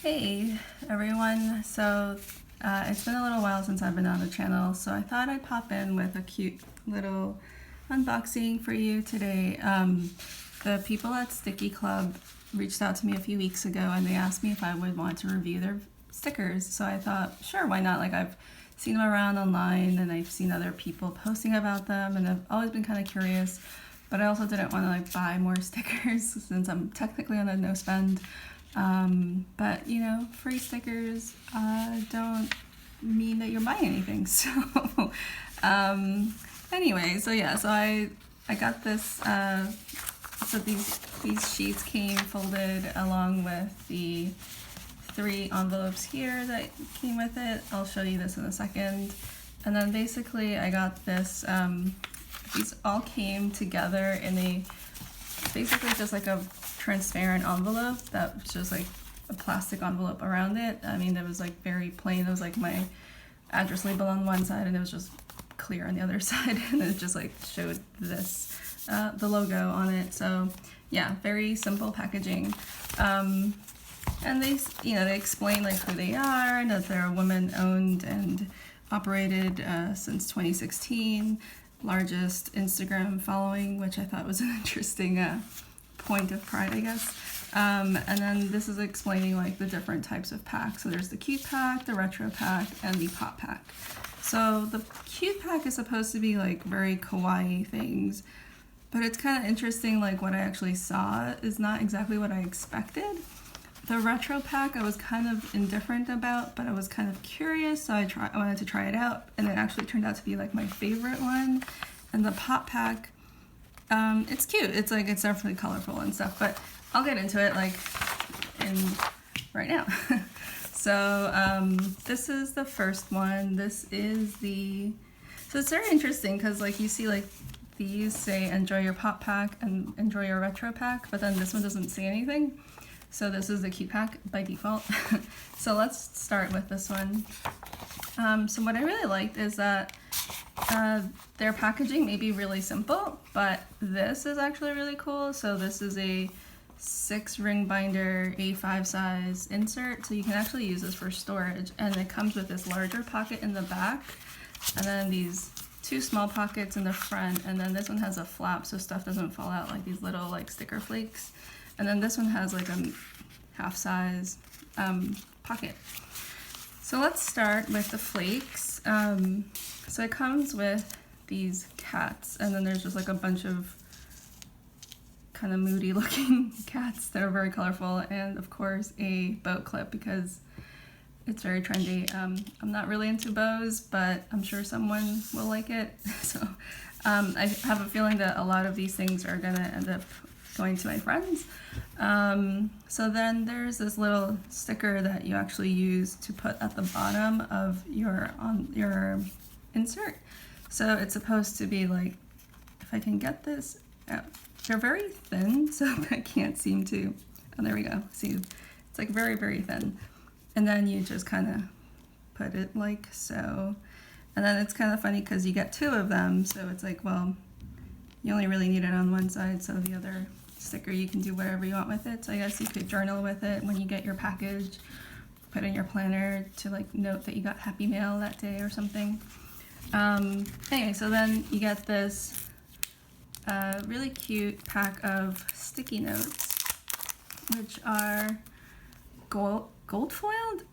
Hey everyone, so it's been a little while since I've been on the channel, so I thought I'd pop in with a cute little unboxing for you today. The people at Stickii Club reached out to me a few weeks ago and they asked me if I would want to review their stickers, so I thought, sure, why not? Like, I've seen them around online and I've seen other people posting about them and I've always been kind of curious, but I also didn't want to like buy more stickers since I'm technically on a no spend. But you know, free stickers don't mean that you're buying anything. So anyway, so yeah, so I got this. So these sheets came folded along with the 3 envelopes here that came with it. I'll show you this in a second. And then basically I got this. These all came together in a basically just like a transparent envelope that was just like a plastic envelope around it. I mean, it was like very plain. It was like my address label on one side and it was just clear on the other side, and it just like showed this the logo on it. So yeah, very simple packaging. And they, you know, they explain like who they are and that they're woman owned and operated since 2016, largest Instagram following, which I thought was an interesting point of pride, I guess. And then this is explaining like the different types of packs. So there's the cute pack, the retro pack, and the pop pack. So the cute pack is supposed to be like very kawaii things, but it's kind of interesting, like what I actually saw is not exactly what I expected. The retro pack I was kind of indifferent about, but I was kind of curious, so I wanted to try it out, and it actually turned out to be like my favorite one. And the pop pack, it's cute. It's like, it's definitely colorful and stuff, but I'll get into it like right now. So this is the first one. This is so it's very interesting because like you see like these say enjoy your pop pack and enjoy your retro pack, but then this one doesn't say anything. So this is the cute pack by default. So let's start with this one. So what I really liked is that their packaging may be really simple, but this is actually really cool. So this is a 6-ring binder A5 size insert. So you can actually use this for storage, and it comes with this larger pocket in the back, and then these 2 small pockets in the front, and then this one has a flap so stuff doesn't fall out, like these little like sticker flakes. And then this one has like a half size pocket. So let's start with the flakes. So it comes with these cats, and then there's just like a bunch of kind of moody looking cats that are very colorful, and of course a bow clip because it's very trendy. I'm not really into bows, but I'm sure someone will like it. So I have a feeling that a lot of these things are gonna end up going to my friends. So then there's this little sticker that you actually use to put at the bottom of your insert. So it's supposed to be like, if I can get this out, they're very thin, so I can't seem to, oh there we go, see, it's like very, very thin. And then you just kind of put it like so. And then it's kind of funny because you get 2 of them, so it's like, well, you only really need it on one side, so the other sticker you can do whatever you want with it. So I guess you could journal with it when you get your package, put in your planner to like note that you got happy mail that day or something. Anyway, so then you get this really cute pack of sticky notes, which are gold foiled.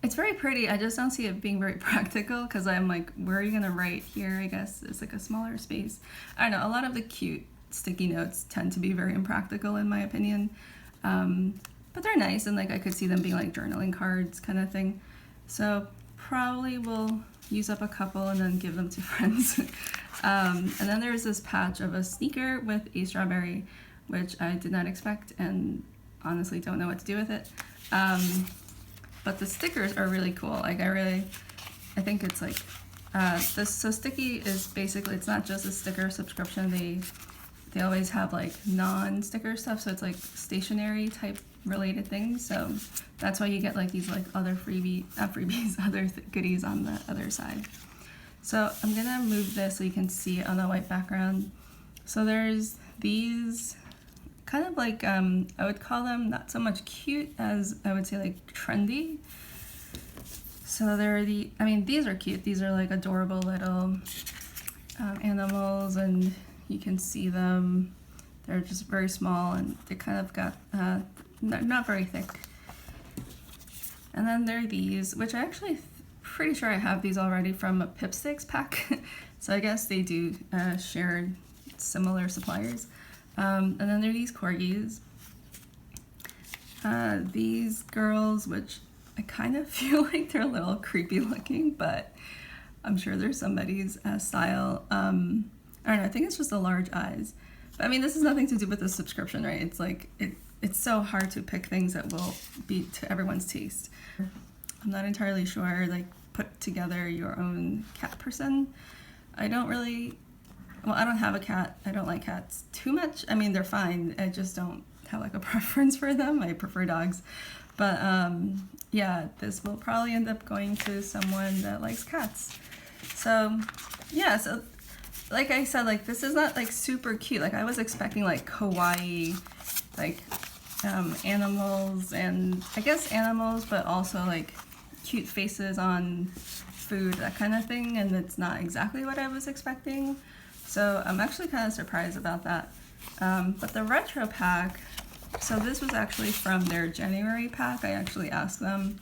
It's very pretty. I just don't see it being very practical because I'm like, where are you gonna write here? I guess it's like a smaller space. I don't know, a lot of the cute sticky notes tend to be very impractical in my opinion, but they're nice, and like I could see them being like journaling cards kind of thing. So probably will use up a couple and then give them to friends. And then there's this patch of a sneaker with a strawberry, which I did not expect and honestly don't know what to do with it. But the stickers are really cool. Like I think it's like so Stickii is basically, it's not just a sticker subscription. They always have like non-sticker stuff, so it's like stationery type related things. So that's why you get like these like other other goodies on the other side. So I'm gonna move this so you can see it on the white background. So there's these kind of like, I would call them not so much cute as I would say like trendy. So they're these are cute. These are like adorable little animals, and you can see them. They're just very small, and they kind of got not very thick. And then there are these, which I actually pretty sure I have these already from a Pipsticks pack. So I guess they do share similar suppliers. And then there are these corgis. These girls, which I kind of feel like they're a little creepy looking, but I'm sure they're somebody's style. I don't know, I think it's just the large eyes. But I mean, this has nothing to do with the subscription, right? It's like, it's so hard to pick things that will be to everyone's taste. I'm not entirely sure, like, put together your own cat person. I don't have a cat. I don't like cats too much. I mean, they're fine. I just don't have like a preference for them. I prefer dogs. But yeah, this will probably end up going to someone that likes cats. So yeah, so like I said, like this is not like super cute. Like I was expecting like kawaii, like animals, and I guess animals, but also like cute faces on food, that kind of thing, and it's not exactly what I was expecting. So I'm actually kind of surprised about that. But the retro pack, so this was actually from their January pack. I actually asked them,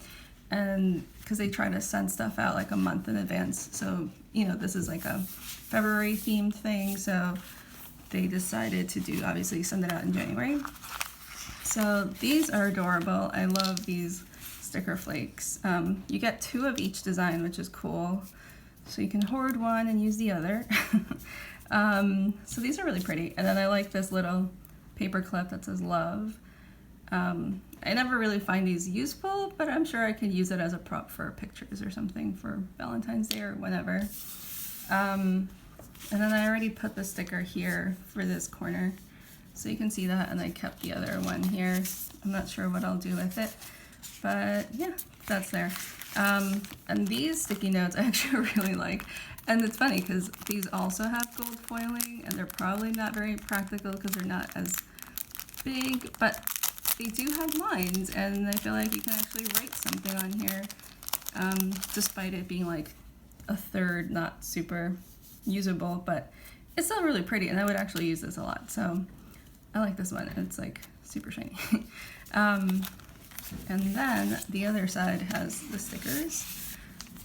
and because they try to send stuff out like a month in advance. So, you know, this is like a February themed thing. So they decided to do, obviously, send it out in January. So these are adorable. I love these sticker flakes. You get 2 of each design, which is cool. So you can hoard one and use the other. So these are really pretty. And then I like this little paper clip that says love. I never really find these useful, but I'm sure I could use it as a prop for pictures or something for Valentine's Day or whenever. And then I already put the sticker here for this corner, so you can see that, and I kept the other one here. I'm not sure what I'll do with it, but yeah, that's there. And these sticky notes I actually really like. And it's funny because these also have gold foiling, and they're probably not very practical because they're not as big, but they do have lines, and I feel like you can actually write something on here, despite it being like a third not super usable, but it's still really pretty, and I would actually use this a lot. So I like this one. It's like super shiny. And then the other side has the stickers,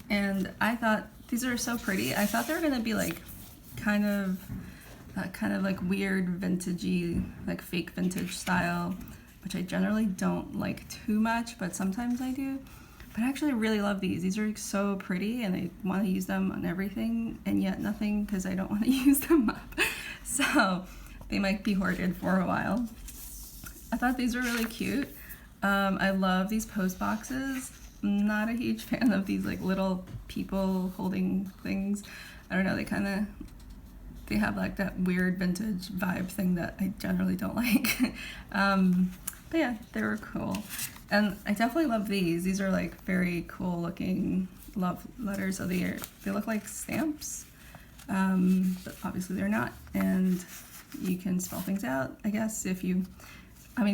and I thought these are so pretty. I thought they were gonna be like kind of like weird vintagey, like fake vintage style, which I generally don't like too much, but sometimes I do. But I actually really love these. These are so pretty, and I want to use them on everything, and yet nothing, because I don't want to use them up. So they might be hoarded for a while. I thought these were really cute. I love these post boxes. I'm not a huge fan of these like little people holding things. I don't know, they have like that weird vintage vibe thing that I generally don't like. But yeah, they were cool. And I definitely love these. These are like very cool looking love letters. So they look like stamps, but obviously they're not. And you can spell things out, I guess,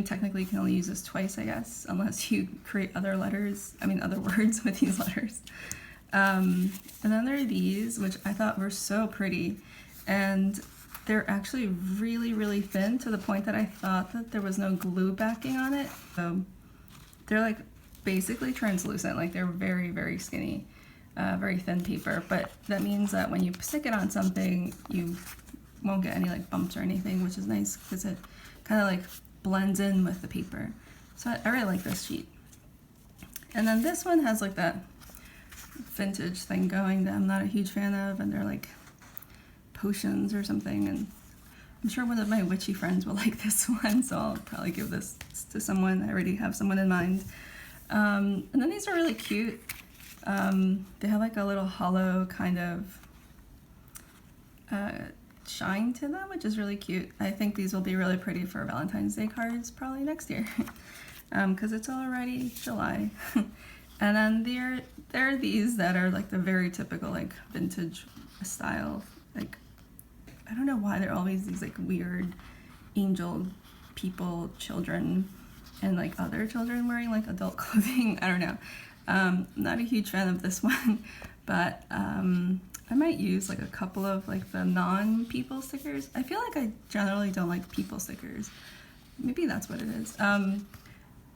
technically you can only use this twice, I guess, unless you create other words with these letters. And then there are these, which I thought were so pretty. And they're actually really, really thin, to the point that I thought that there was no glue backing on it. So they're like basically translucent, like they're very, very skinny, very thin paper. But that means that when you stick it on something, you won't get any like bumps or anything, which is nice because it kind of like blends in with the paper. So I really like this sheet. And then this one has like that vintage thing going that I'm not a huge fan of, and they're like potions or something, and I'm sure one of my witchy friends will like this one, so I'll probably give this to someone. I already have someone in mind. And then these are really cute. They have like a little hollow kind of shine to them, which is really cute. I think these will be really pretty for Valentine's Day cards probably next year, because it's already July. And then there are these that are like the very typical like vintage style, like I don't know why they're always these like weird angel people, children, and like other children wearing like adult clothing. I don't know. Not a huge fan of this one, but I might use like a couple of like the non-people stickers. I feel like I generally don't like people stickers. Maybe that's what it is.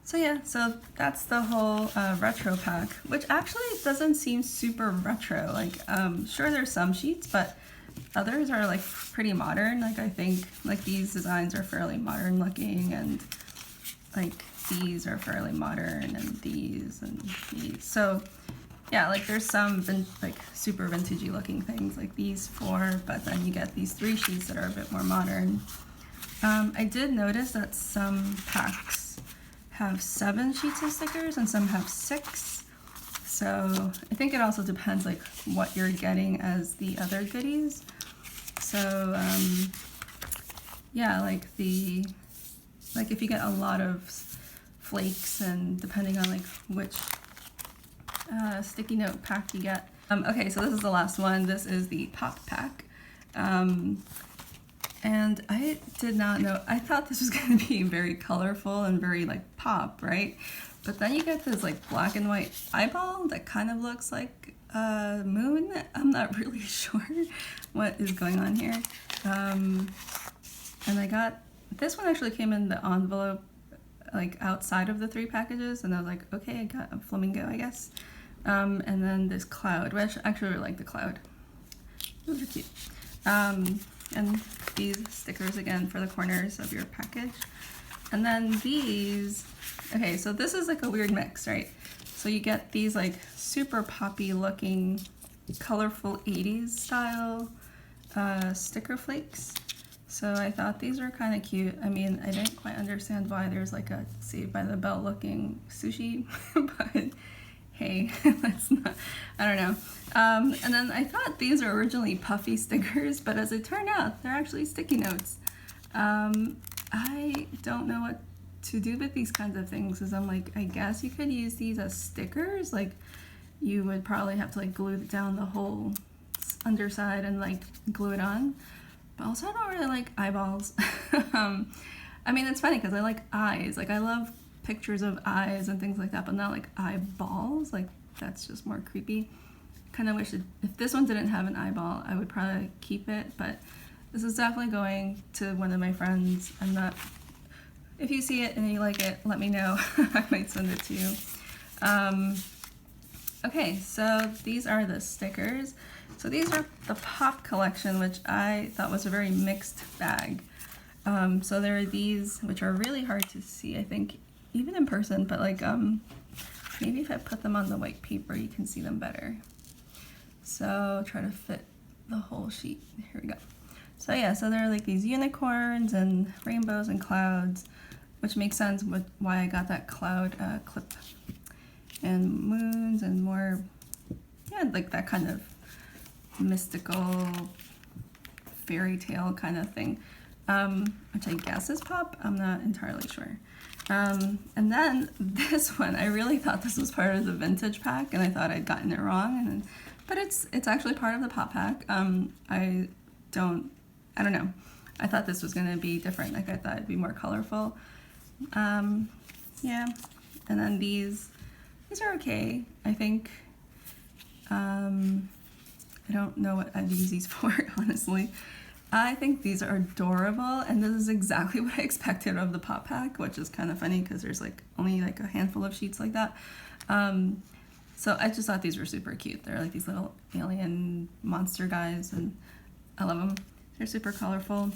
So yeah, so that's the whole retro pack, which actually doesn't seem super retro. Like, sure, there's some sheets, but others are like pretty modern. Like, I think like these designs are fairly modern looking, and like these are fairly modern, and these and these. So yeah, like there's some like super vintagey looking things like these 4, but then you get these 3 sheets that are a bit more modern. I did notice that some packs have 7 sheets of stickers and some have 6. So I think it also depends like what you're getting as the other goodies. So yeah, like if you get a lot of flakes, and depending on like which sticky note pack you get. Okay, so this is the last one. This is the pop pack. And I did not know, I thought this was going to be very colorful and very like pop, right? But then you get this like black and white eyeball that kind of looks like a moon. I'm not really sure what is going on here. And I got, this one actually came in the envelope like outside of the 3 packages, and I was like, okay, I got a flamingo, I guess. And then this cloud, which I actually really like the cloud. Those are cute. And these stickers again for the corners of your package. And then these, okay, so this is like a weird mix, right? So you get these like super poppy looking, colorful 80s style sticker flakes. So I thought these were kind of cute. I mean, I didn't quite understand why there's like a Saved by the Bell looking sushi, but hey, let's not, I don't know. And then I thought these were originally puffy stickers, but as it turned out, they're actually sticky notes. I don't know what to do with these kinds of things, because I'm like, I guess you could use these as stickers. Like, you would probably have to like glue down the whole underside and like glue it on. But also I don't really like eyeballs. I mean, it's funny because I like eyes. Like, I love pictures of eyes and things like that, but not like eyeballs. Like, that's just more creepy. Kind of wish if this one didn't have an eyeball, I would probably keep it, but this is definitely going to one of my friends. I'm not, if you see it and you like it, let me know. I might send it to you. Okay, so these are the stickers. So these are the pop collection, which I thought was a very mixed bag. So there are these, which are really hard to see, I think, even in person, but like, maybe if I put them on the white paper, you can see them better. So try to fit the whole sheet. Here we go. So yeah, so there are like these unicorns and rainbows and clouds, which makes sense with why I got that cloud clip. And moons and more, yeah, like that kind of mystical fairy tale kind of thing, which I guess is pop. I'm not entirely sure. And then this one, I really thought this was part of the vintage pack, and I thought I'd gotten it wrong, but it's actually part of the pop pack. I don't know. I thought this was gonna be different. Like, I thought it'd be more colorful. Yeah, and then these are okay, I think. I don't know what I'd use these for, honestly. I think these are adorable, and this is exactly what I expected of the pop pack, which is kind of funny because there's like only like a handful of sheets like that. So I just thought these were super cute. They're like these little alien monster guys, and I love them. They're super colorful.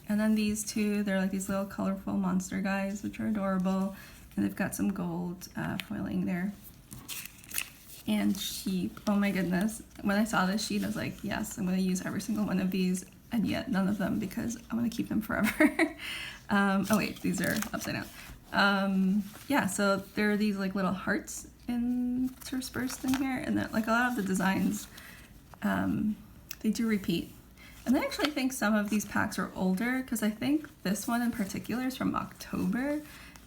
And then these two, they're like these little colorful monster guys, which are adorable, and they've got some gold foiling there. And sheep, oh my goodness. When I saw this sheet, I was like, yes, I'm gonna use every single one of these, and yet none of them, because I wanna keep them forever. Oh wait, these are upside down. Yeah, so there are these like little hearts interspersed in here, and that, like, a lot of the designs, they do repeat. And I actually think some of these packs are older, because I think this one in particular is from October,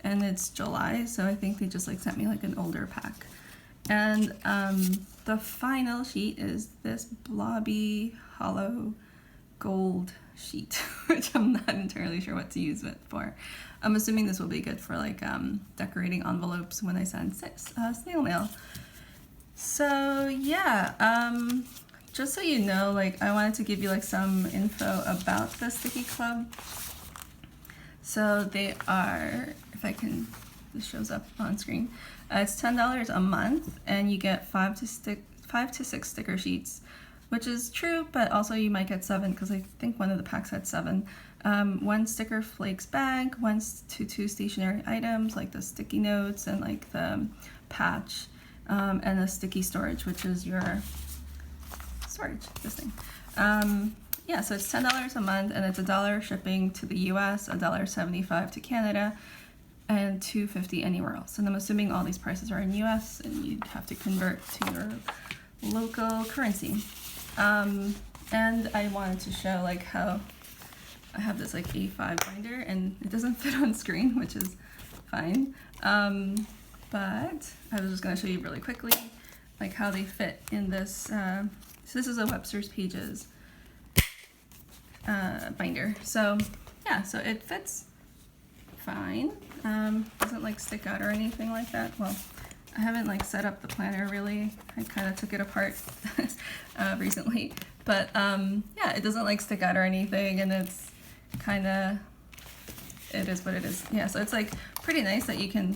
and it's July, so I think they just like sent me like an older pack. And the final sheet is this blobby hollow gold sheet, which I'm not entirely sure what to use it for. I'm assuming this will be good for like decorating envelopes when I send snail mail. So yeah, just so you know, like I wanted to give you like some info about the Stickii Club. So they are, if I can, this shows up on screen. It's $10 a month, and you get 5 to 6 sticker sheets, which is true, but also you might get 7 because I think one of the packs had 7. 1 sticker flakes bag, 1 to 2 stationery items like the sticky notes and like the patch, and a sticky storage, which is your storage, this thing. Yeah, so it's $10 a month, and it's $1 shipping to the US, $1.75 to Canada, and $2.50 anywhere else. And I'm assuming all these prices are in US, and you'd have to convert to your local currency. And I wanted to show like how I have this like A5 binder, and it doesn't fit on screen, which is fine. But I was just going to show you really quickly like how they fit in this. So this is a Webster's Pages binder. So yeah, so it fits fine. Doesn't like stick out or anything like that. Well, I haven't like set up the planner really. I kind of took it apart recently, but yeah, it doesn't like stick out or anything, and it's kind of, it is what it is. Yeah, so it's like pretty nice that you can,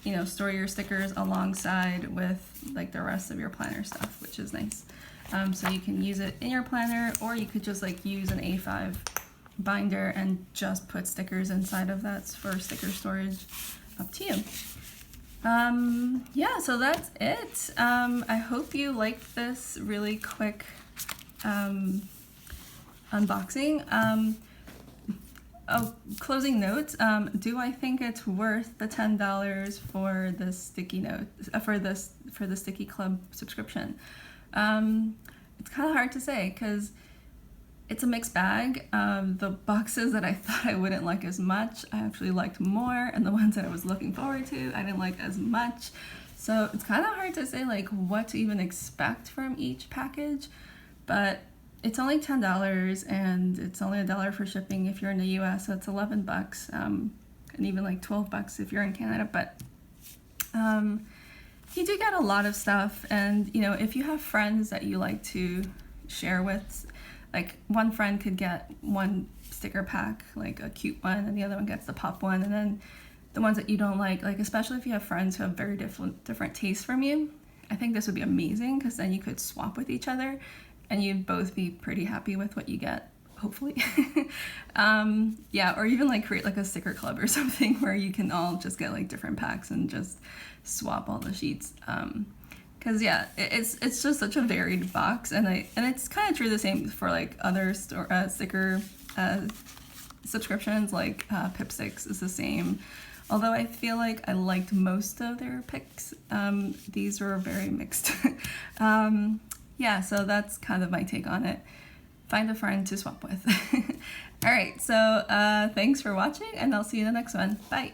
you know, store your stickers alongside with like the rest of your planner stuff, which is nice. So you can use it in your planner, or you could just like use an A5 binder and just put stickers inside of that for sticker storage. Up to you. Yeah, so that's it. I hope you liked this really quick unboxing. Oh, closing notes. Do I think it's worth the $10 for the sticky note for the Stickii Club subscription? It's kind of hard to say because it's a mixed bag. The boxes that I thought I wouldn't like as much, I actually liked more, and the ones that I was looking forward to, I didn't like as much. So it's kind of hard to say like what to even expect from each package, but it's only $10, and it's only $1 for shipping if you're in the US, so it's 11 bucks, and even like 12 bucks if you're in Canada. But you do get a lot of stuff, and you know, if you have friends that you like to share with, like one friend could get one sticker pack, like a cute one, and the other one gets the pop one, and then the ones that you don't like especially if you have friends who have very different tastes from you, I think this would be amazing, because then you could swap with each other and you'd both be pretty happy with what you get, hopefully. Yeah, or even like create like a sticker club or something where you can all just get like different packs and just swap all the sheets. Because yeah, it's just such a varied box, and it's kind of true the same for like other sticker subscriptions, like Pipsticks is the same. Although I feel like I liked most of their picks, these were very mixed. Yeah, so that's kind of my take on it. Find a friend to swap with. All right, so thanks for watching, and I'll see you in the next one. Bye.